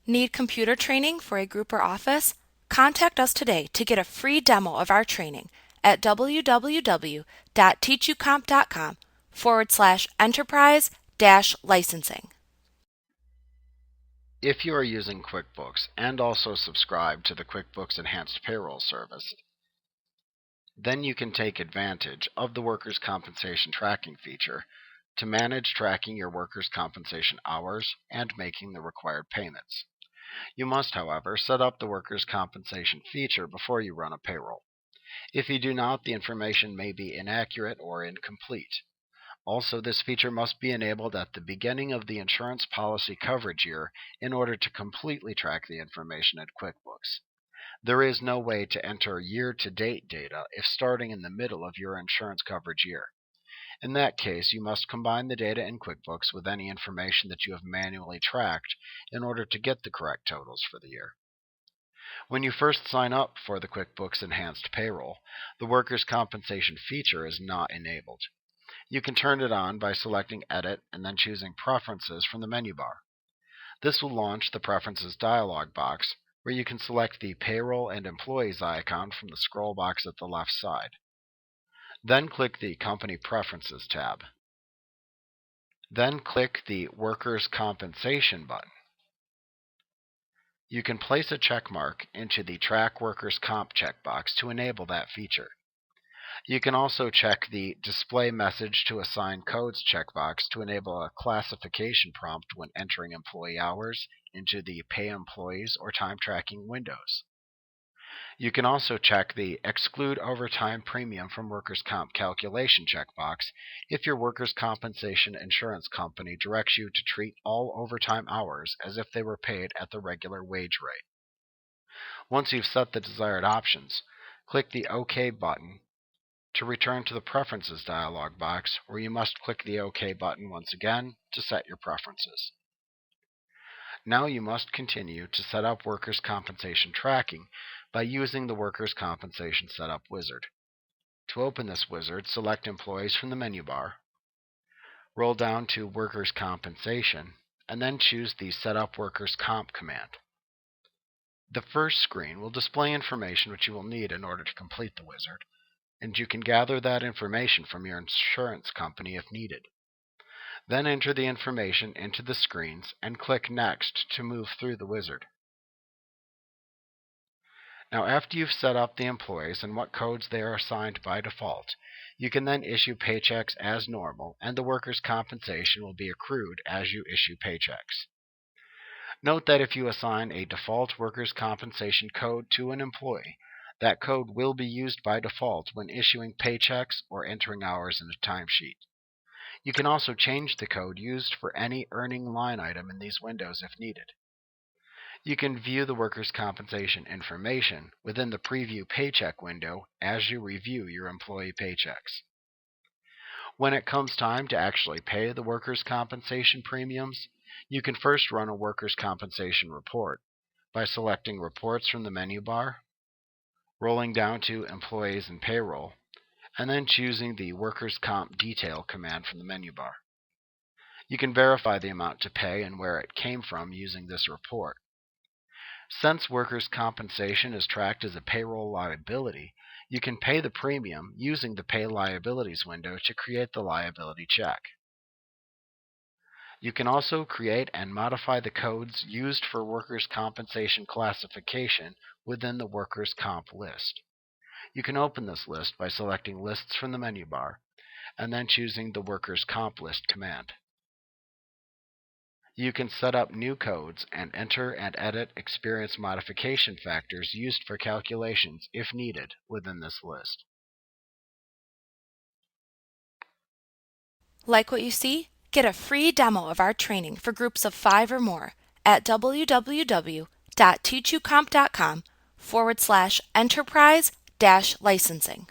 Need computer training for a group or office? Contact us today to get a free demo of our training at www.teachucomp.com/enterprise-licensing. If you are using QuickBooks and also subscribe to the QuickBooks Enhanced Payroll service, then you can take advantage of the workers' compensation tracking feature to manage tracking your workers' compensation hours and making the required payments. You must, however, set up the workers' compensation feature before you run a payroll. If you do not, the information may be inaccurate or incomplete. Also, this feature must be enabled at the beginning of the insurance policy coverage year in order to completely track the information at QuickBooks. There is no way to enter year-to-date data if starting in the middle of your insurance coverage year. In that case, you must combine the data in QuickBooks with any information that you have manually tracked in order to get the correct totals for the year. When you first sign up for the QuickBooks Enhanced Payroll, the workers' compensation feature is not enabled. You can turn it on by selecting Edit and then choosing Preferences from the menu bar. This will launch the Preferences dialog box, where you can select the Payroll and Employees icon from the scroll box at the left side. Then click the Company Preferences tab. Then click the Workers' Compensation button. You can place a check mark into the Track Workers' Comp checkbox to enable that feature. You can also check the Display Message to Assign Codes checkbox to enable a classification prompt when entering employee hours into the Pay Employees or Time Tracking windows. You can also check the Exclude Overtime Premium from Workers' Comp Calculation checkbox if your workers' compensation insurance company directs you to treat all overtime hours as if they were paid at the regular wage rate. Once you've set the desired options, click the OK button to return to the Preferences dialog box, where you must click the OK button once again to set your preferences. Now you must continue to set up workers' compensation tracking by using the Workers' Compensation Setup wizard. To open this wizard, select Employees from the menu bar, roll down to Workers' Compensation, and then choose the Set Up Workers' Comp command. The first screen will display information which you will need in order to complete the wizard, and you can gather that information from your insurance company if needed. Then enter the information into the screens and click Next to move through the wizard. Now, after you've set up the employees and what codes they are assigned by default, you can then issue paychecks as normal, and the workers' compensation will be accrued as you issue paychecks. Note that if you assign a default workers' compensation code to an employee, that code will be used by default when issuing paychecks or entering hours in a timesheet. You can also change the code used for any earning line item in these windows if needed. You can view the workers' compensation information within the Preview Paycheck window as you review your employee paychecks. When it comes time to actually pay the workers' compensation premiums, you can first run a workers' compensation report by selecting Reports from the menu bar, rolling down to Employees and Payroll, and then choosing the Workers' Comp Detail command from the menu bar. You can verify the amount to pay and where it came from using this report. Since workers' compensation is tracked as a payroll liability, you can pay the premium using the Pay Liabilities window to create the liability check. You can also create and modify the codes used for workers' compensation classification within the workers' comp list. You can open this list by selecting Lists from the menu bar and then choosing the Workers' Comp List command. You can set up new codes and enter and edit experience modification factors used for calculations if needed within this list. Like what you see? Get a free demo of our training for groups of 5 or more at www.teachucomp.com/enterprise-licensing.